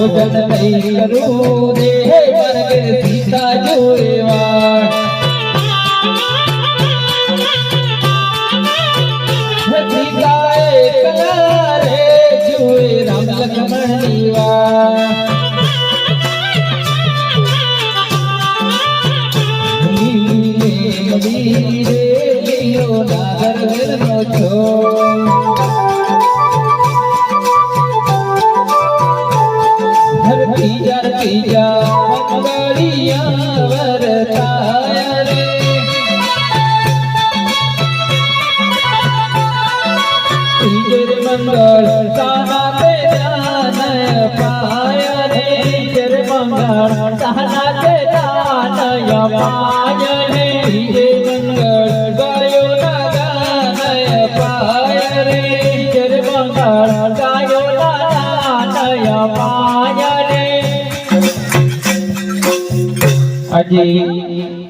ભોજન નહીં કરું રે મારે સીતા જોવા સીતા એકલા રે જોએ રામ લક્ષ્મણ નીવા मंगल साना के दान पाया रे जर मंगल साना के दान पाया रे मंगल गायो ना गान पाया रे जर मंगल गायो ना गान पाया रे अजी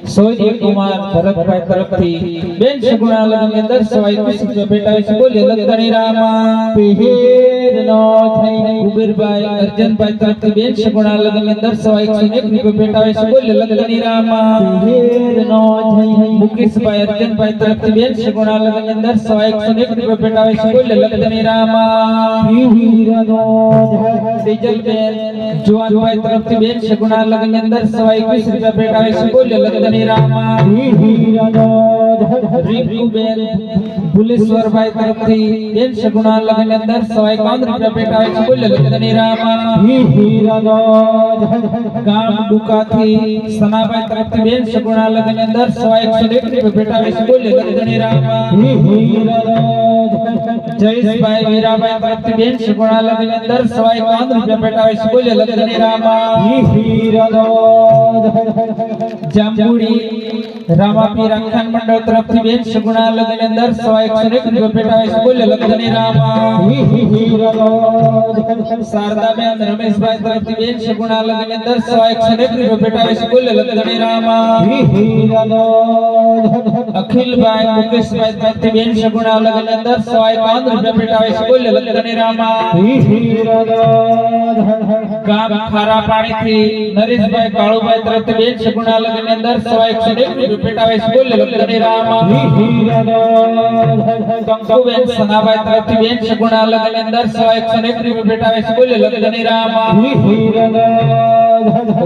सूर्य कुमार भरतभाई तरफथी बेन सगुणा लग्न ની અંદર સવાઈ કુસુમ ભેટાવે છે બોલે લગધણી રામા પીર નો થઈ કુબીરભાઈ અર્જનભાઈ તરફથી બેન સગુણા લગ્ન ની અંદર સવાઈ 101 રૂપિયા ભેટાવે છે બોલે લગધણી રામા પીર નો થઈ મુકેશભાઈ અર્જનભાઈ તરફથી બેન સગુણા લગ્ન ની અંદર સવાઈ 101 રૂપિયા ભેટાવે છે બોલે લગધણી રામા પીર નો તેજલબેન જુવાનભાઈ તરફથી બેન સગુણા લગ્ન ની અંદર સવાઈ 21 રૂપિયા ભેટાવે છે બોલે લગધણી રીંકુબેન ભુલેશ્વરભાઈ તરફથી બેન સગુણા લગ્ન અંદર 151 રૂપિયા ભેટાવે છે બોલે લગધણી રામા ગામ ડુકાથી સનાભાઈ તરફથી બેન સગુણા લગ્ન અંદર 101 રૂપિયા ભેટાવે છે બોલે લગધણી રામા જયેશભાઈ વીરાભાઈ તરફથી બેન સગુણા લગ્ન અંદર 151 રૂપિયા ભેટાવે છે બોલે લગધણી રામા જાંબુડી રામાપીર અંખાન મંડળ તરફથી બેન સગુણા લગ્ન અંદર 101 રૂપિયા ભેટાવે છે બોલે લગધણી રામા શારદાબેન રમેશભાઈ તરફથી બેન સગુણા લગ્ન અંદર 101 રૂપિયા ભેટાવે છે બોલે લગધણી રામા અખિલભાઈ મુકેશભાઈ તરફથી બેન સગુણા લગ્ન અંદર 151 રૂપિયા ભેટાવે છે બોલે લગધણી રામા ગામ ખારાપાણીથી નરેશભાઈ કાળુભાઈ તરફથી બેન સગુણા લગ્ન અંદર 101 રૂપિયા ભેટાવે છે બોલે લગધણી રામા કંકુબેન સનાભાઈ તરફથી બેન સગુણા લગ્ન અંદર 101 રૂપિયા ભેટાવે છે બોલે લગધણી રામા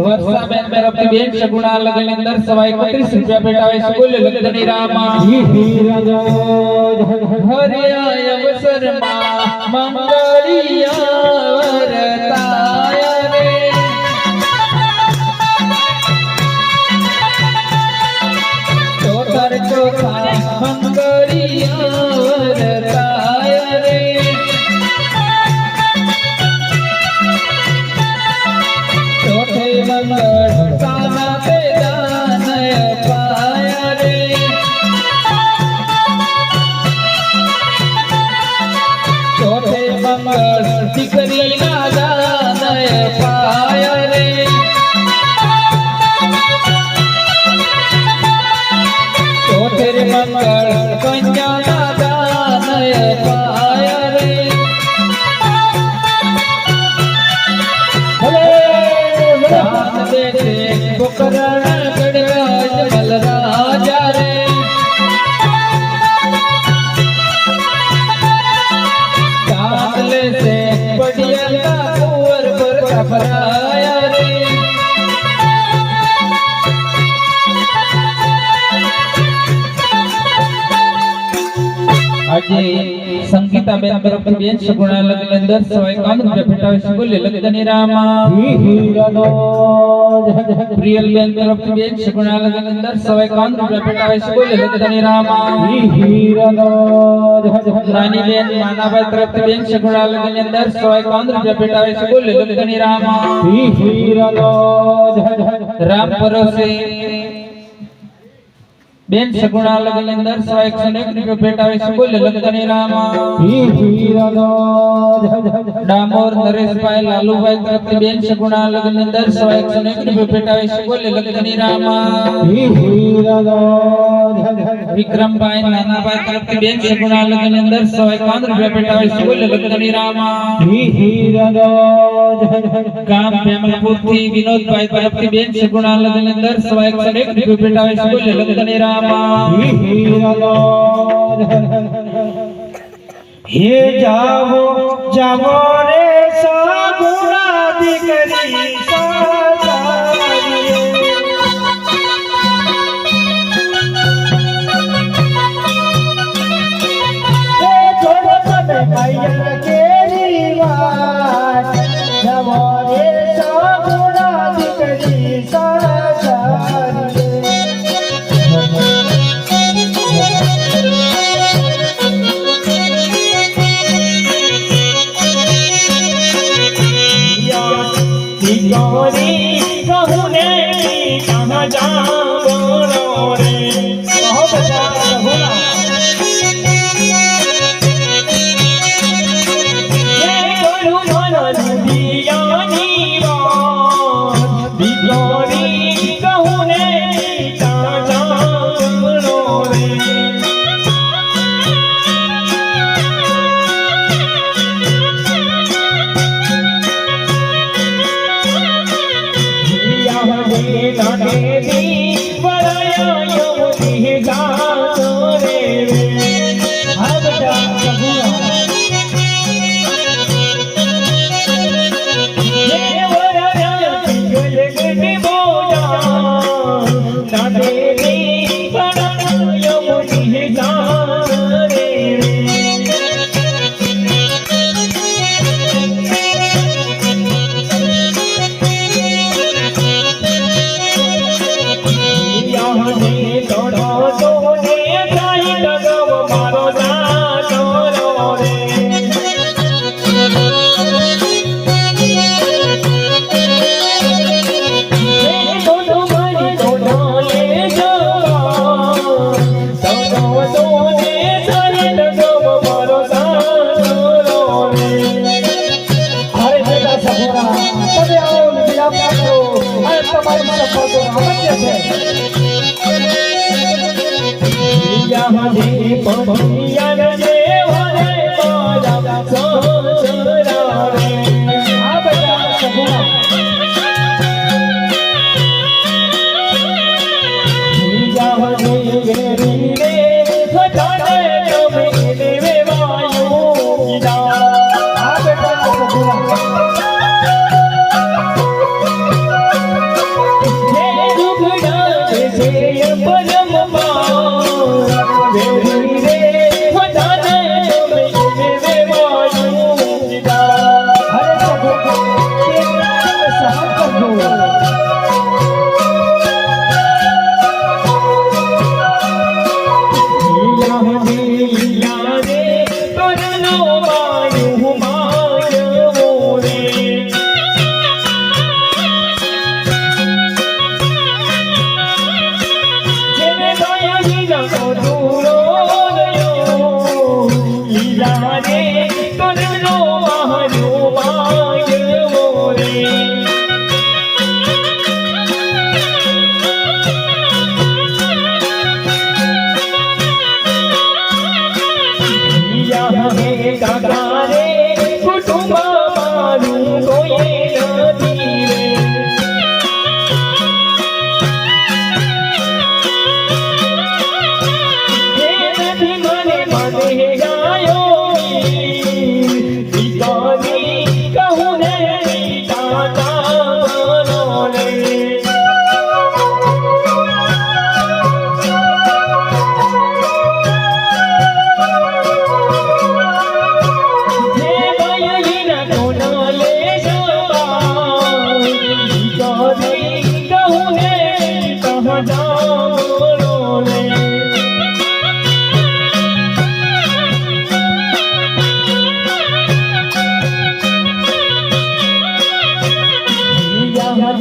વર્ષાબેન તરફથી બેન સગુણા લગ્ન અંદર 131 રૂપિયા ભેટાવે છે બોલે લગધણી રામા હરિયા અવસરમાં મંગળિયા વરતાય રે ચોથર ચોથા મંગળિયા વરતાય રે ચોથે મંગળ સાના તે દાન પાય રે ચોથે મંગળ દીકરી ના દાન પાય રે ચોથે મંગળ કન્યા ના દાન પાય રે દાન દે છે પોકરણ ગણરાજ મલરાજા રે દાન લે છે પડિયાલા કુંવર પર કપરાયા રે આજે સંગીતાબેન તરફથી બેન સગુણા લગ્ન અંદર 151 રૂપિયા ભેટાવે છે બોલે લગધણી રામા પ્રિયલબેન તરફથી બેન સગુણા લગ્ન અંદર 151 રૂપિયા ભેટાવે છે બોલે લગધણી રામા રાનીબેન માનાભાઈ તરફથી બેન સગુણા લગ્ન અંદર 151 રૂપિયા ભેટાવે છે બોલે લગધણી રામા રામ પરોસે બેન સગુણા લગ્નની અંદર 101 રૂપિયા ભેટ આવે છે બોલે લખતણી રામા ડામોર નરેશભાઈ લાલુભાઈ તરફથી બેન સગુણા લગ્નની અંદર 101 રૂપિયા ભેટ આવે છે બોલે લખતણી રામા વિક્રમભાઈ નાનાભાઈ તરફથી બેન સગુણા લગ્નની અંદર 151 રૂપિયા ભેટ આવે છે બોલે લખતણી રામા ગામ ભેમલપુરથી વિનોદભાઈ તરફથી બેન સગુણા લગ્નની અંદર 101 રૂપિયા ભેટ આવે છે બોલે લખતણી રામા हे जावो जावो रे सगुणा दीकरी सासारियो हे छोड़ो सबे मैया केरी वाट जावो रे सगुणा दीकरी सासारियो गौरी कहूने कहाँ जाओ रे कहो बचा कहूना ये बोलू माना दिया नीवा गौरी कहूने कहाँ जाओ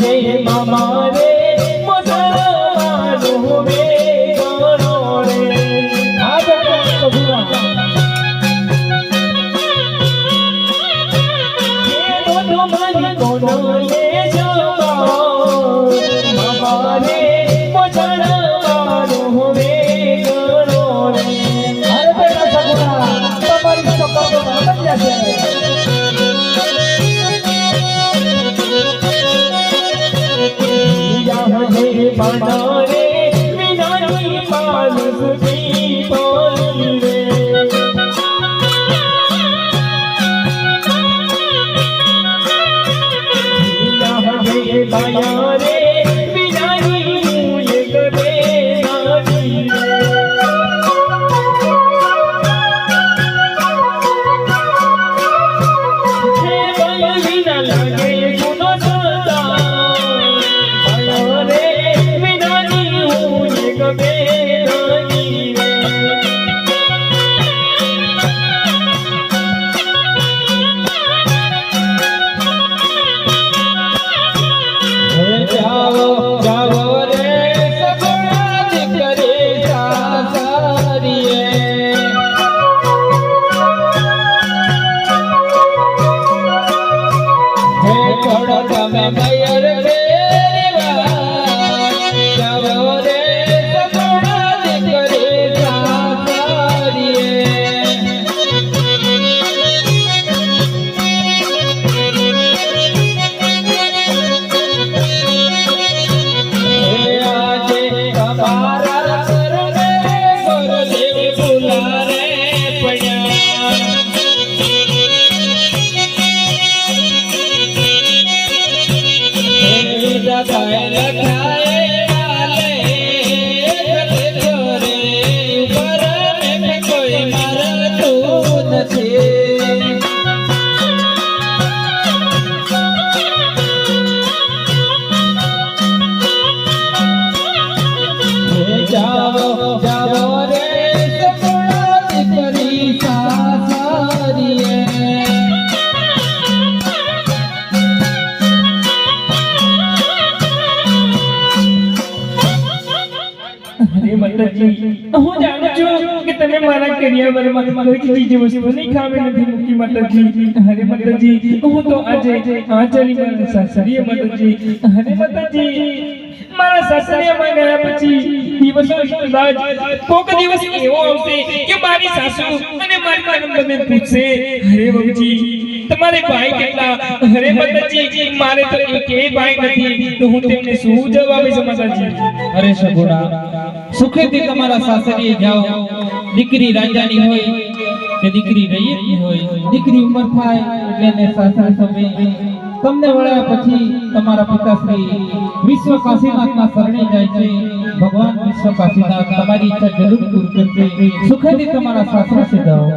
रे मामा रे मोसरा मालूम बे પાનારે વિનાની પાલસુતી પાલી રે બાયા રે વિનાની હું એક બેનાની રે હે બાયા વિના લાગે ગુનો સદા બાયા રે વિનાની હું એક બેનાની રે જાઓ જાઓ રે સગુણા દીકરી સાસરીએ હે થોડો તમે મયર ફેરવા જાઓ રે સગુણા દીકરી સાસરીએ જાઓ જાઓ રે સગુણા દીકરી સાસરીએ અરે માતાજી હું જાણું છું કે તમે મારા કરિયાવરમાં કોઈ ચીજ વસ્તુ નહીં ખાવે નથી મૂકી માતાજી અરે માતાજી હું તો આજે આ ચાલી મારા સાસરીએ માતાજી અરે માતાજી મારા સાસરીમાં ગયા પછી દિવસો બાદ કોક દિવસ એવો આવશે કે મારી સાસુ અને મારી માનમ મને પૂછશે અરે બાબુજી તમારે ભાઈ કેટલા અરે માતાજી મારે તો એકેય ભાઈ નથી તો હું તેમને શું જવાબ આપીશ માતાજી અરે સગુણા સુખેથી તમારા સાસરીએ જાઓ દીકરી રાજાની હોય કે દીકરી રૈયતની હોય દીકરી ઉંમર થાય એટલે એને સાસરે સમે તમને વળ્યા પછી તમારા પિતાશ્રી વિશ્વ કાશીનાથના શરણે જાય છે ભગવાન વિશ્વ કાશીનાથ તમારી ઈચ્છા જરૂર પૂરી કરશે સુખેથી તમારા સાસરે સીધાઓ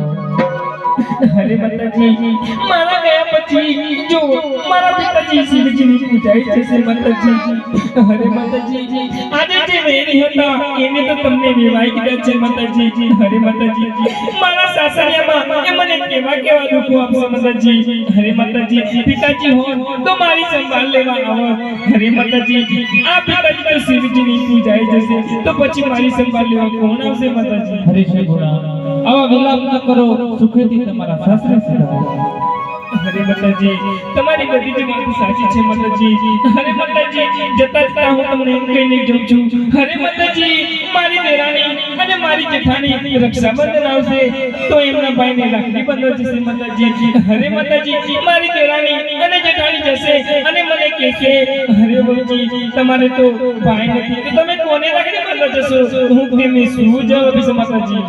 અરે માતાજી મારા ગયા પછી જો મારા પિતાજી શિવજીની પૂજાઈ જશે માતાજી અરે માતાજી આજે જે વેરી હતા એને તો તમને વિવાહ કીધા છે માતાજી અરે માતાજી મારા સાસરિયામાં એ મને કેવા કેવા દુઃખો આપશે માતાજી અરે માતાજી પિતાજી હો તો મારી સંભાળ લેવા આવો અરે માતાજી આ પિતાજી તો શિવજીની પૂજાઈ જશે તો પછી મારી સંભાળ લેવા કોણ આવશે માતાજી હરે સગુણા આવા વિલાપ ન કરો સુખેથી તમારા સાસરે સીધાઓ અરે માતાજી તમારી બધી જ વાત સાચી છે માતાજી અરે માતાજી જતા જતા હું તમને એમ કહીને જઉં છું અરે માતાજી મારી દેરાણી અને મારી જેઠાણી રક્ષાબંધન આવશે તો એમના ભાઈને રાખડી બંધવા જશે માતાજી અરે માતાજી મારી દેરાણી અને જેઠાણી જશે અને મને કહેશે અરે બાબુજી તમારે તો ભાઈ નથી તો તમે કોને રાખડી બંધવા જશો હું તેમને શું જવાબ આપીશ માતાજી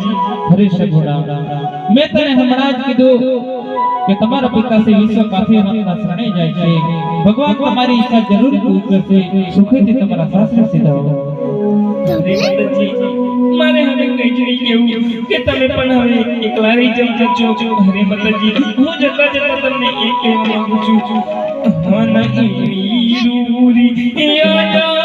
હરે સગુણા મેં તને હમણાં જ કીધું કે તમારા પિતાશ્રી વિશ્વ કાશીનાથના શરણે જાય છે ભગવાન તમારી ઈચ્છા જરૂર પૂરી કરશે સુખેથી તમારા સાસરે સીધાઓ અરે માતાજી મારે હવે કઈ જ નહીં કેવું કે તમે પણ હવે એકલા રહી જજો અરે માતાજી હું જતા જતા તમને એક કહેવા માંગુ છું મન ઈરી રૂરી યાદ